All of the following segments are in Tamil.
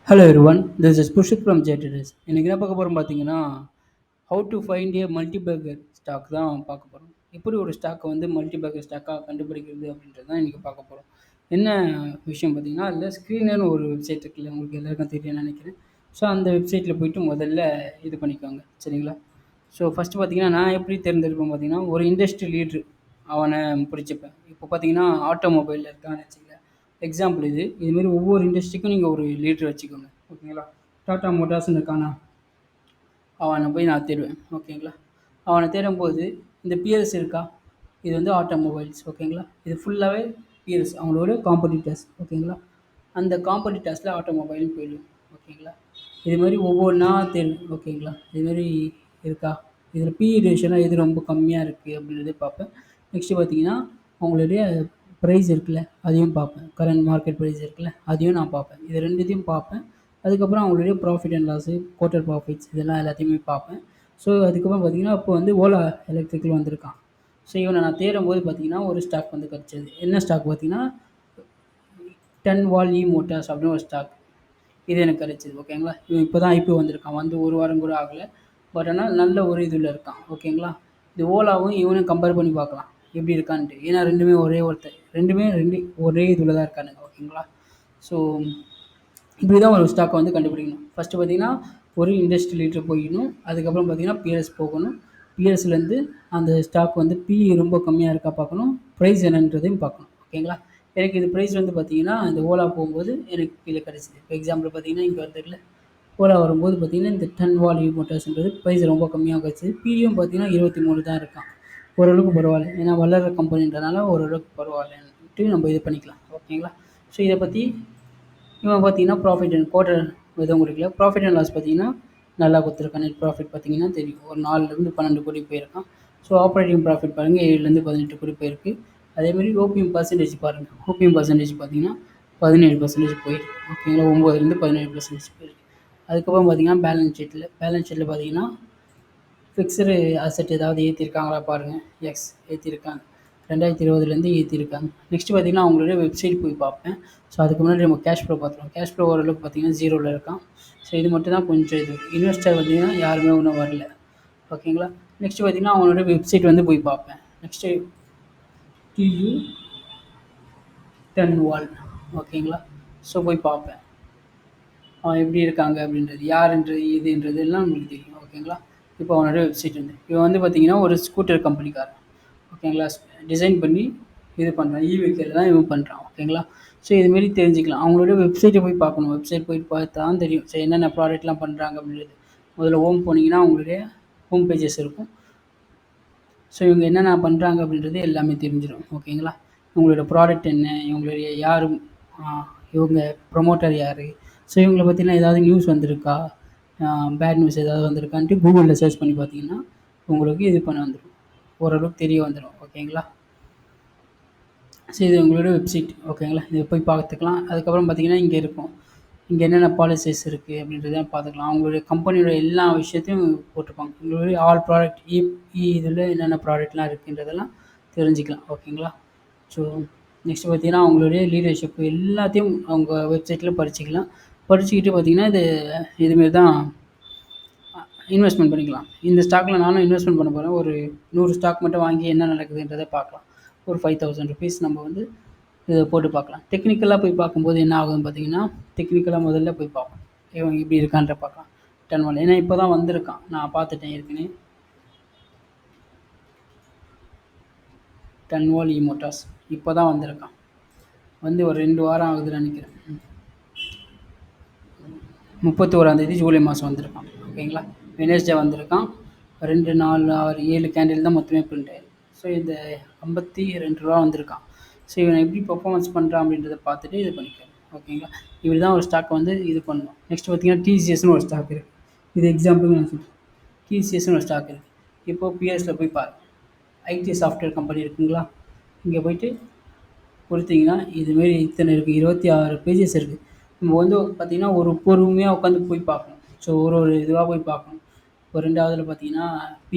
Hello everyone, this is Pushith from JDS. இன்றைக்கி என்ன பார்க்க போகிறோம் பார்த்தீங்கன்னா, how to find a multibagger stock தான் பார்க்க போகிறோம். எப்படி ஒரு ஸ்டாக்கை வந்து மல்டிபேக்கர் ஸ்டாக்காக கண்டுபிடிக்கிறது அப்படின்றது தான் இன்றைக்கி பார்க்க போகிறோம். என்ன விஷயம் பார்த்தீங்கன்னா, அதில் ஸ்க்ரீனர்னு ஒரு வெப்சைட் இருக்குல்ல, உங்களுக்கு எல்லாருக்கும் தெரியும்னு நினைக்கிறேன். ஸோ அந்த வெப்சைட்டில் போய்ட்டு முதல்ல இது பண்ணிக்கோங்க, சரிங்களா? ஸோ ஃபஸ்ட்டு பார்த்தீங்கன்னா, நான் எப்படி தேர்ந்தெடுப்பேன் பார்த்தீங்கன்னா, ஒரு இண்டஸ்ட்ரி லீட்ரு அவனை பிடிச்சிப்பேன். இப்போ பார்த்தீங்கன்னா ஆட்டோமொபைலில் இருக்கான்னு வச்சுக்கோங்க. எக்ஸாம்பிள் இதுமாரி ஒவ்வொரு இண்டஸ்ட்ரிக்கும் நீங்கள் ஒரு லீட்ரு வச்சுக்கோங்க, ஓகேங்களா? டாட்டா மோட்டார்ஸ்னு இருக்கானா, அவனை போய் நான் தேடுவேன், ஓகேங்களா? அவனை தேடும்போது இந்த பிஎல்எஸ் இருக்கா, இது வந்து ஆட்டோமொபைல்ஸ், ஓகேங்களா? இது ஃபுல்லாகவே பிஎல்எஸ், அவங்களோட காம்படிட்டர்ஸ், ஓகேங்களா? அந்த காம்படிட்டர்ஸில் ஆட்டோமொபைல்னு போயிடும், ஓகேங்களா? இது மாதிரி ஒவ்வொன்றா தேடும், ஓகேங்களா? இதுமாரி இருக்கா, இதில் பிஇ ரேஷியோலாம் எது ரொம்ப கம்மியாக இருக்குது அப்படின்றதே பார்ப்பேன். நெக்ஸ்ட்டு பார்த்தீங்கன்னா அவங்களுடைய ப்ரைஸ் இருக்குல்ல, அதையும் பார்ப்பேன். கரண்ட் மார்க்கெட் ப்ரைஸ் இருக்குல்ல, அதையும் நான் பார்ப்பேன். இது ரெண்டுத்தையும் பார்ப்பேன். அதுக்கப்புறம் அவங்களுடைய profit and loss, quarter profits, இதெல்லாம் எல்லாத்தையுமே பார்ப்பேன். ஸோ அதுக்கப்புறம் பார்த்தீங்கன்னா, இப்போ வந்து ஓலா எலக்ட்ரிக்கல் வந்திருக்கான். ஸோ இவனை நான் தேடும்போது பார்த்தீங்கன்னா ஒரு ஸ்டாக் வந்து கிடச்சது. என்ன ஸ்டாக் பார்த்தீங்கன்னா, 10 வால் இ மோட்டார்ஸ் அப்படின்னு ஒரு ஸ்டாக். இது எனக்கு கிடச்சிது, ஓகேங்களா? இவன் இப்போ தான் ஐபிஓ வந்திருக்கான், வந்து ஒரு வாரம் கூட ஆகலை. பட் ஆனால் நல்ல ஒரு இதில் இருக்கான், ஓகேங்களா? இது ஓலாவும் இவனும் கம்பேர் பண்ணி பார்க்கலாம் எப்படி இருக்கான்ட்டு. ஏன்னா ரெண்டுமே ஒரே இதில் தான் இருக்கானுங்க, ஓகேங்களா? ஸோ இப்படி தான் ஒரு ஸ்டாக்கை வந்து கண்டுபிடிக்கணும். ஃபஸ்ட்டு பார்த்தீங்கன்னா ஒரு இண்டஸ்ட்ரி லீடர் போய்க்கணும். அதுக்கப்புறம் பார்த்தீங்கன்னா பிஎஸ் போகணும். பிஎஸ்லேருந்து அந்த ஸ்டாக் வந்து பிஇ ரொம்ப கம்மியாக இருக்கா பார்க்கணும். ப்ரைஸ் என்னன்றதையும் பார்க்கணும், ஓகேங்களா? எனக்கு இது ப்ரைஸ் வந்து பார்த்தீங்கன்னா இந்த ஓலா போகும்போது எனக்கு கீழே கிடச்சிது. இப்போ எக்ஸாம்பிள் பார்த்தீங்கன்னா இங்கே வருதுல்ல, ஓலா வரும்போது பார்த்தீங்கன்னா இந்த 10 வால் இ மோட்டார்ஸ்ன்றது ப்ரைஸ் ரொம்ப கம்மியாக கிடச்சிது. பிஇயும் பார்த்தீங்கன்னா 23 தான் இருக்கான். ஓரளவுக்கு பரவாயில்ல, ஏன்னா வளர்கிற கம்பெனின்றனால ஓரளவுக்கு பரவாயில்லன்ட்டு நம்ம இது பண்ணிக்கலாம், ஓகேங்களா? ஸோ இதை பற்றி இவன் பார்த்தீங்கன்னா ப்ராஃபிட் அண்ட் குவார்ட்டர் எதுவும் கொடுக்கல. ப்ராஃபிட் அண்ட் லாஸ் பார்த்தீங்கன்னா நல்லா கொடுத்துருக்கான். நெட் ப்ராஃபிட் பார்த்தீங்கன்னா தெரியும், ஒரு 4லேருந்து 12 கோடி போயிருக்கான். ஸோ ஆப்ரேட்டிங் ப்ராஃபிட் பாருங்கள், 7லேருந்து 18 கோடி போயிருக்கு. அதேமாதிரி ஓபிஎம் பர்சன்டேஜ் பாருங்கள், ஓபிஎம் பர்சன்டேஜ் பார்த்தீங்கன்னா 17% போயிருக்கு, ஓகேங்களா? 9லேருந்து 17% போயிருக்கு. அதுக்கப்புறம் பார்த்தீங்கன்னா பேலன்ஸ் ஷீட்டில் பார்த்தீங்கன்னா ஃபிக்ஸடு அசெட் ஏதாவது ஏற்றிருக்காங்களா பாருங்கள். எஸ், ஏற்றிருக்காங்க. 2020லேருந்து ஏற்றிருக்காங்க. நெக்ஸ்ட்டு பார்த்தீங்கன்னா அவங்களுடைய வெப்சைட் போய் பார்ப்பேன். ஸோ அதுக்கு முன்னாடி நம்ம கேஷ் ஃப்ளோ பார்த்துருவோம். கேஷ் ஃப்ளோ ஓரளவுக்கு பார்த்தீங்கன்னா 0ல் இருக்கான். ஸோ இது மட்டும் தான் கொஞ்சம் இது. இன்வெஸ்டர் பார்த்தீங்கன்னா யாருமே ஒன்றும் வரல, ஓகேங்களா? நெக்ஸ்ட்டு பார்த்தீங்கன்னா அவங்களோட வெப்சைட் வந்து போய் பார்ப்பேன். நெக்ஸ்ட்டு டியூ 10 வால், ஓகேங்களா? ஸோ போய் பார்ப்பேன் அவன் எப்படி இருக்காங்க அப்படின்றது, யாருன்றது இதுன்றது எல்லாம் உங்களுக்கு தெரியும், ஓகேங்களா? இப்போ அவனோட வெப்சைட் வந்து இவன் வந்து பார்த்தீங்கன்னா ஒரு ஸ்கூட்டர் கம்பெனிக்காரன், ஓகேங்களா? டிசைன் பண்ணி இது பண்ணுறான், வெஹிக்கிள் தான் இவன் பண்ணுறான், ஓகேங்களா? ஸோ இதுமாரி தெரிஞ்சுக்கலாம். அவங்களோட வெப்சைட்டை போய் பார்க்கணும். வெப்சைட் போய் பார்த்தா தான் தெரியும் ஸோ என்னென்ன ப்ராடக்ட்லாம் பண்ணுறாங்க அப்படின்றது. முதல்ல ஹோம் போனீங்கன்னா அவங்களுடைய ஹோம் பேஜஸ் இருக்கும். ஸோ இவங்க என்னென்ன பண்ணுறாங்க அப்படின்றது எல்லாமே தெரிஞ்சிடும், ஓகேங்களா? இவங்களோட ப்ராடக்ட் என்ன, இவங்களுடைய யார், இவங்க ப்ரொமோட்டர் யார், ஸோ இவங்கள பற்றிலாம் ஏதாவது நியூஸ் வந்திருக்கா, பேட் நியூஸ் ஏதாவது வந்திருக்கான்ட்டு கூகுளில் சர்ச் பண்ணி பார்த்தீங்கன்னா உங்களுக்கு இது பண்ண வந்துடும், ஓரளவுக்கு தெரிய வந்துடும், ஓகேங்களா? ஸோ இது உங்களோட வெப்சைட், ஓகேங்களா? இதை போய் பார்த்துக்கலாம். அதுக்கப்புறம் பார்த்தீங்கன்னா இங்கே இருக்கும், இங்கே என்னென்ன பாலிசிஸ் இருக்குது அப்படின்றத பார்த்துக்கலாம். அவங்களுடைய கம்பெனியோட எல்லா விஷயத்தையும் போட்டிருப்பாங்க. உங்களுடைய ஆல் ப்ராடக்ட் இதில் என்னென்ன ப்ராடக்ட்லாம் இருக்குன்றதெல்லாம் தெரிஞ்சுக்கலாம், ஓகேங்களா? ஸோ நெக்ஸ்ட்டு பார்த்தீங்கன்னா அவங்களுடைய லீடர்ஷிப் எல்லாத்தையும் அவங்க வெப்சைட்டில் படிச்சுக்கலாம். படிச்சுக்கிட்டு பார்த்தீங்கன்னா இதுமாரி தான் இன்வெஸ்ட்மெண்ட் பண்ணிக்கலாம். இந்த ஸ்டாக்கில் நானும் இன்வெஸ்ட்மெண்ட் பண்ண போகிறேன். ஒரு 100 ஸ்டாக் மட்டும் வாங்கி என்ன நடக்குதுன்றதை பார்க்கலாம். ஒரு 5000 ருபீஸ் நம்ம வந்து இதை போட்டு பார்க்கலாம். டெக்னிக்கலாக போய் பார்க்கும்போது என்ன ஆகுதுன்னு பார்த்தீங்கன்னா, டெக்னிக்கலாக முதல்ல போய் பார்ப்போம், இவன் இப்படி இருக்கான்ற பார்க்கலாம். 10 வால், ஏன்னா இப்போ தான் வந்திருக்கான், நான் பார்த்துட்டேன் ஏற்கனவே. 10 வால் இ மோட்டார்ஸ் இப்போ தான் வந்திருக்கான், வந்து ஒரு 2 வாரம் ஆகுதுன்னு நினைக்கிறேன். 31ஆம் தேதி ஜூலை மாதம் வந்திருக்கான், ஓகேங்களா? வெனஸ்டே வந்திருக்கான். 2, 4, 6, 7 கேண்டில் தான் மொத்தமே பிரிண்ட் ஆயிருக்கு. ஸோ இந்த 52 ரூபா வந்திருக்கான். ஸோ இவனை எப்படி பர்ஃபார்மன்ஸ் பண்ணுறான் அப்படின்றத பார்த்துட்டு இது பண்ணிக்கலாம், ஓகேங்களா? இப்படி தான் ஒரு ஸ்டாக்கை வந்து இது பண்ணணும். நெக்ஸ்ட் பார்த்தீங்கன்னா டிசிஎஸ்னு ஒரு ஸ்டாக் இருக்குது. இது எக்ஸாம்பிளுக்கு நான் சொல்கிறேன். டிசிஎஸ்னு ஒரு ஸ்டாக் இருக்குது. இப்போது பிஎஸில் போய் பாரு, ஐடி சாஃப்ட்வேர் கம்பெனி இருக்குங்களா, இங்கே போயிட்டு கொடுத்தீங்கன்னா இதுமாரி இத்தனை இருக்குது, 26 பேஜஸ் இருக்குது. நம்ம வந்து பார்த்திங்கன்னா ஒரு பொறுமையாக உட்காந்து போய் பார்க்கணும். ஸோ ஒரு இதுவாக போய் பார்க்கணும். இப்போ 2வதுல பார்த்தீங்கன்னா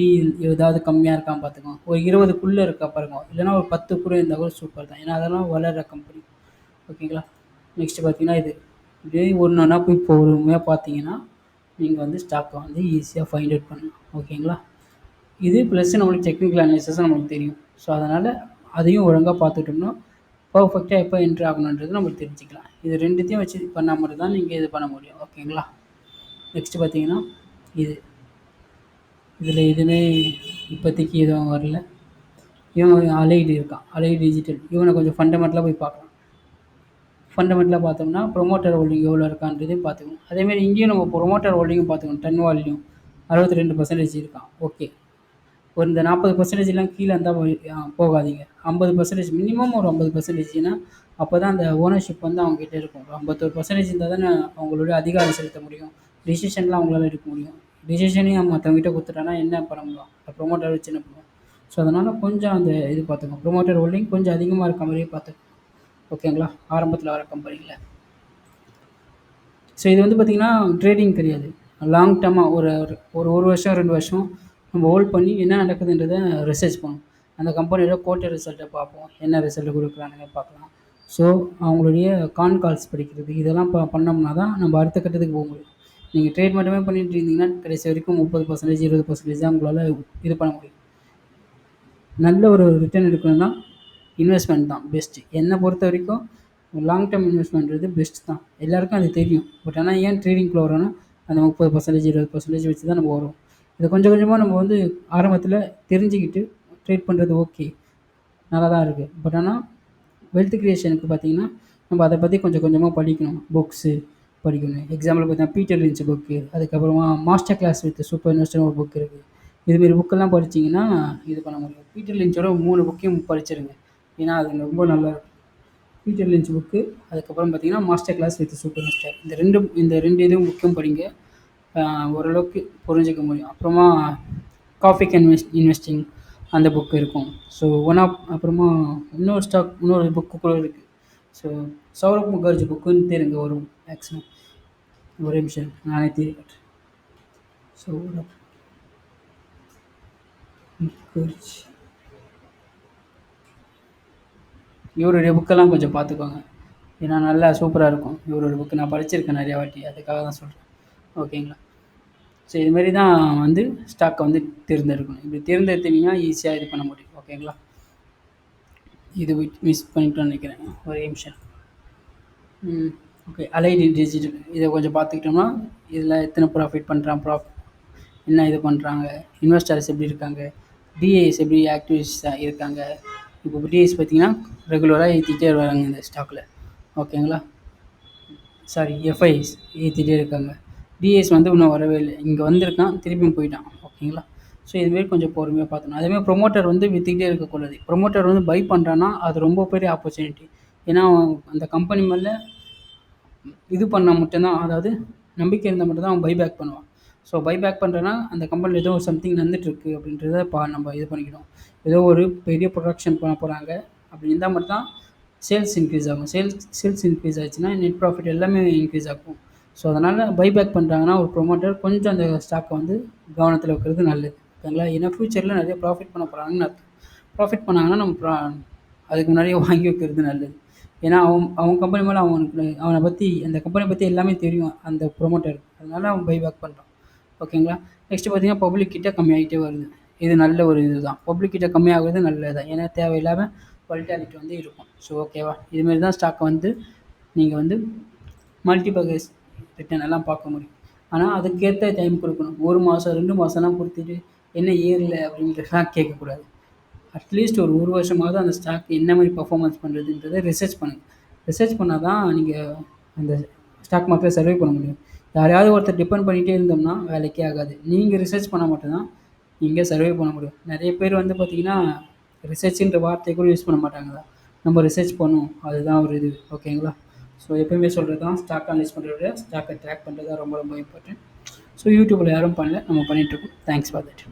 ஏதாவது கம்மியாக இருக்கான்னு பார்த்துக்கோங்க. ஒரு 20க்குள்ளே இருக்கா பாருங்க, இல்லைனா ஒரு 10 கூட இருந்தால் கூட சூப்பர் தான், ஏன்னா அதெல்லாம் வளர்கிற கம்பெனி, ஓகேங்களா? நெக்ஸ்ட்டு பார்த்தீங்கன்னா இது இப்படியே ஒன்று ஒன்றா போய் பொறுமையாக பார்த்தீங்கன்னா நீங்கள் வந்து ஸ்டாக்கை வந்து ஈஸியாக ஃபைண்ட் அவுட் பண்ணலாம். ஓகேங்களா? இது ப்ளஸ் நம்மளுக்கு டெக்னிக்கல் அனாலிசிஸும் நம்மளுக்கு தெரியும். ஸோ அதனால் அதையும் ஒழுங்காக பார்த்துட்டோம்னா பர்ஃபெக்டாக எப்போ என்ட்ரி ஆகணுன்றது நம்மளுக்கு தெரிஞ்சுக்கலாம். இது ரெண்டுத்தையும் வச்சு பண்ணால் மட்டும் தான் நீங்கள் இது பண்ண முடியும். ஓகேங்களா? நெக்ஸ்ட்டு பார்த்தீங்கன்னா இது இதில் எதுவுமே இப்போதைக்கு எதுவும் வரல. இவன் அலைடு இருக்கான், அலைடு டிஜிட்டல். இவனை கொஞ்சம் ஃபண்டமெண்டலாக போய் பார்க்கலாம். ஃபண்டமெண்டலாக பார்த்தோம்னா ப்ரொமோட்டர் ஹோல்டிங் எவ்வளோ இருக்கான்றதையும் பார்த்துக்கணும். அதேமாதிரி இங்கேயும் நம்ம ப்ரொமோட்டர் ஹோல்டிங்கும் பார்த்துக்கணும். டன் வால்யூம் 62% இருக்கான். ஓகே, ஒரு இந்த 40%லாம் கீழே இருந்தால் போகாதீங்க. 50% மினிமம் ஒரு 50%னா அப்போ தான் அந்த ஓனர்ஷிப் வந்து அவங்ககிட்ட இருக்கும். ஒரு 51% இருந்தால் தானே அவங்களோட அதிகாரம் செலுத்த முடியும், டிசிஷன்லாம் அவங்களால எடுக்க முடியும். டிசிஷனையும் மற்றவங்ககிட்ட கொடுத்துட்டானா என்ன பண்ண முடியும், ப்ரொமோட்டர் வச்சு என்ன பண்ணுவோம். ஸோ அதனால் கொஞ்சம் அந்த இது பார்த்துக்கோங்க. ப்ரொமோட்டர் ஹோல்டிங் கொஞ்சம் அதிகமாக இருக்க மாதிரியே பார்த்துக்கோங்க. ஓகேங்களா? ஆரம்பத்தில் வர கம்பெனியில். ஸோ இது வந்து பார்த்திங்கன்னா ட்ரேடிங் கிடையாது. லாங் டர்மாக ஒரு ஒரு வருஷம் 2 வருஷம் நம்ம ஹோல்ட் பண்ணி என்ன நடக்குதுன்றதை ரிசர்ச் பண்ணணும். அந்த கம்பெனியோட குவார்ட்டர் ரிசல்ட்டை பார்ப்போம், என்ன ரிசல்ட் கொடுக்குறானுங்க பார்க்கலாம். ஸோ அவங்களுடைய கால்ஸ் படிக்கிறது இதெல்லாம் பண்ணோம்னா தான் நம்ம அடுத்த கட்டத்துக்கு போக முடியும். நீங்கள் ட்ரேட் மட்டுமே பண்ணிட்டு இருந்தீங்கன்னா கடைசி வரைக்கும் 30% 20% தான் உங்களால் இது பண்ண முடியும். நல்ல ஒரு ரிட்டர்ன் எடுக்கணும்னா இன்வெஸ்ட்மெண்ட் தான் பெஸ்ட்டு. என்னை பொறுத்த வரைக்கும் லாங் டேர்ம் இன்வெஸ்ட்மெண்ட்றது பெஸ்ட் தான். எல்லாருக்கும் அது தெரியும். பட் ஆனால் ஏன் ட்ரேடிங்குள்ளே வரோன்னா அந்த 30% 20% வச்சு தான் நம்ம வரும். இதை கொஞ்சம் கொஞ்சமாக நம்ம வந்து ஆரம்பத்தில் தெரிஞ்சுக்கிட்டு ட்ரேட் பண்ணுறது ஓகே, நல்லா தான் இருக்குது. பட் ஆனால் வெல்த் கிரியேஷனுக்கு பார்த்திங்கன்னா நம்ம அதை பற்றி கொஞ்சம் கொஞ்சமாக படிக்கணும். புக்ஸு படிக்கணும். எக்ஸாம்பிள் பார்த்தீங்கன்னா பீட்டர் லிஞ்ச் புக்கு, அதுக்கப்புறமா மாஸ்டர் கிளாஸ் வித் சூப்பர் இன்வெஸ்டர்னு ஒரு புக் இருக்குது. இதுமாரி புக்கெல்லாம் படிச்சிங்கன்னா இது பண்ண முடியும். பீட்டர் லிஞ்சோட 3 புக்கையும் படிச்சிருங்க, ஏன்னா அது ரொம்ப நல்லாயிருக்கும். பீட்டர் லிஞ்ச் புக்கு, அதுக்கப்புறம் பார்த்தீங்கன்னா master class with super investor. இந்த ரெண்டு இதுவும் புக்கும் படிங்க, ஓரளவுக்கு புரிஞ்சிக்க முடியும். அப்புறமா காஃபி கேன் இன்வெஸ்டிங் அந்த புக்கு இருக்கும். ஸோ அப்புறமா இன்னொரு புக்கு கூட இருக்குது. ஸோ சௌரப் முகர்ஜி புக்குன்னு தெரியுங்க வரும் மேக்ஸிமம். ஒரே நிமிஷம் நானே தேடி காட்டுறேன். சௌரப் முகர்ஜி இவருடைய புக்கெல்லாம் கொஞ்சம் பார்த்துக்கோங்க, ஏன்னா நல்லா சூப்பராக இருக்கும். இவரோட புக்கு நான் படிச்சிருக்கேன் நிறையா வாட்டி, அதுக்காக தான் சொல்கிறேன். ஓகேங்களா? ஸோ இதுமாரி தான் வந்து ஸ்டாக்கை வந்து தேர்ந்தெடுக்கணும். இப்படி தேர்ந்தெடுத்தீங்கன்னா ஈஸியாக இது பண்ண முடியும். ஓகேங்களா? இது மிஸ் பண்ணிட்டோன்னு நினைக்கிறேன், ஒரே நிமிஷம். ஓகே, அலைடு டிஜிட்டல் இதை கொஞ்சம் பார்த்துக்கிட்டோம்னா இதில் எத்தனை ப்ராஃபிட் பண்ணுறான், என்ன இது பண்ணுறாங்க, இன்வெஸ்டர்ஸ் எப்படி இருக்காங்க, டிஏஎஸ் எப்படி ஆக்டிவிஸ்டாக இருக்காங்க. இப்போ டிஏஎஸ் பார்த்திங்கன்னா ரெகுலராக ஏற்றிக்கிட்டே வருவாங்க இந்த ஸ்டாக்கில். ஓகேங்களா? சாரி, எஃப்ஐஎஸ் ஏற்றிட்டே இருக்காங்க. டிஎஸ் வந்து இன்னும் வரவே இல்லை, இங்கே வந்திருக்கான் திருப்பியும் போயிட்டான். ஓகேங்களா? ஸோ இதுமாரி கொஞ்சம் பொறுமையாக பார்க்கணும். அதேமாதிரி ப்ரொமோட்டர் வந்து விற்றுக்கிட்டே இருக்கக்கூடாது. ப்ரொமோட்டர் வந்து பை பண்ணுறான்னா அது ரொம்ப பெரிய ஆப்பர்ச்சுனிட்டி. ஏன்னா அந்த கம்பெனி மேலே இது பண்ணால் மட்டும்தான், அதாவது நம்பிக்கை இருந்தால் மட்டும்தான் அவன் பைபேக் பண்ணுவான். ஸோ பைபேக் பண்ணுறேன்னா அந்த கம்பெனியில் ஏதோ சம்திங் நடந்துகிட்ருக்கு அப்படின்றத நம்ம இது பண்ணிக்கணும். ஏதோ ஒரு பெரிய ப்ரொடக்ஷன் பண்ண போகிறாங்க அப்படி இருந்தால் மட்டும்தான் சேல்ஸ் இன்க்ரீஸ் ஆகும். சேல்ஸ் இன்க்ரீஸ் ஆச்சுன்னா நெட் ப்ராஃபிட் எல்லாமே இன்க்ரீஸ் ஆகும். ஸோ அதனால் பைபேக் பண்ணுறாங்கன்னா ஒரு ப்ரொமோட்டர் கொஞ்சம் அந்த ஸ்டாக்கை வந்து கவனத்தில் வைக்கிறது நல்லது. ஓகேங்களா? ஏன்னா ஃப்யூச்சரில் நிறைய ப்ராஃபிட் பண்ண போகிறாங்கன்னு அர்த்தம். ப்ராஃபிட் பண்ணாங்கன்னா நம்ம அதுக்கு முன்னாடியே வாங்கி வைக்கிறது நல்லது. ஏன்னா அவன் கம்பெனி மேலே அவனை பற்றி அந்த கம்பெனியை பற்றி எல்லாமே தெரியும் அந்த ப்ரொமோட்டருக்கு, அதனால் அவன் பைபேக் பண்ணுறான். ஓகேங்களா? நெக்ஸ்ட்டு பார்த்தீங்கன்னா பப்ளிக் கிட்ட கம்மியாகிட்டே வருது. இது நல்ல ஒரு இது தான். பப்ளிக் கிட்ட கம்மியாகிறது நல்லது தான், ஏன்னா தேவையில்லாமல் வாலட்டிலிட்டி வந்து இருக்கும். ஸோ ஓகேவா? இதுமாரி தான் ஸ்டாக்கை வந்து நீங்கள் வந்து மல்டிபேக்கர்ஸ் ரிட்டர்ன் எல்லாம் பார்க்க முடியும். ஆனால் அதுக்கேற்ற டைம் கொடுக்கணும். 1 மாதம் 2 மாதம்லாம் கொடுத்துட்டு என்ன ஏறல அப்படின்றதுலாம் கேட்கக்கூடாது. அட்லீஸ்ட் ஒரு வருஷமாவது அந்த ஸ்டாக் என்ன மாதிரி பர்ஃபார்மன்ஸ் பண்ணுறதுன்றதை ரிசர்ச் பண்ணுங்கள். ரிசர்ச் பண்ணால் தான் நீங்கள் அந்த ஸ்டாக் மார்க்கெட்டில் சர்வே பண்ண முடியும். யாரையாவது ஒருத்தர் டிபெண்ட் பண்ணிகிட்டே இருந்தோம்னா வேலைக்கே ஆகாது. நீங்கள் ரிசர்ச் பண்ணால் மட்டும்தான் நீங்கள் சர்வே பண்ண முடியும். நிறைய பேர் வந்து பார்த்திங்கன்னா ரிசர்ச்ன்ற வார்த்தையை கூட யூஸ் பண்ண மாட்டாங்க. நம்ம ரிசர்ச் பண்ணுவோம், அதுதான் ஒரு இது. ஓகேங்களா? ஸோ எப்போயுமே சொல்கிறது தான், ஸ்டாக் அனலைஸ் பண்ணுறத விட ஸ்டாக்கை ட்ராக் பண்ணுறது தான் ரொம்ப ரொம்ப இம்பார்ட்டன்ட். ஸோ யூடியூப்பில் யாரும் பண்ணல, நம்ம பண்ணிகிட்ருக்கோம். Thanks for that.